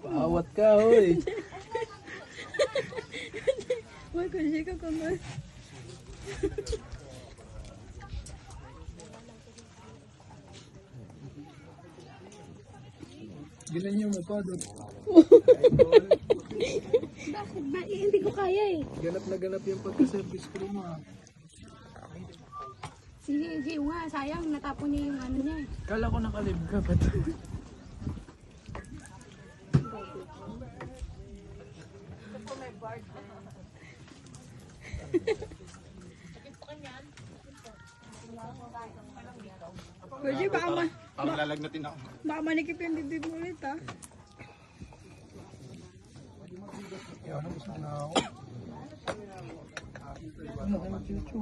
Paawat ka, hoy. Uy, kasi ka kamay. Ginan mo pa doon. Bakit ba? Hindi ko kaya eh. Ganap na ganap yung pagka-service crew mo. Si Gio nga, sayang, natapon niya yung ano niya eh. Kala ko nakalib ka, ba't? Pwede, Parang lalagnatin ako. baka manikip yung dibdib mo ulit ah. Yan, gusto na ako. Ano, ano, chuchu?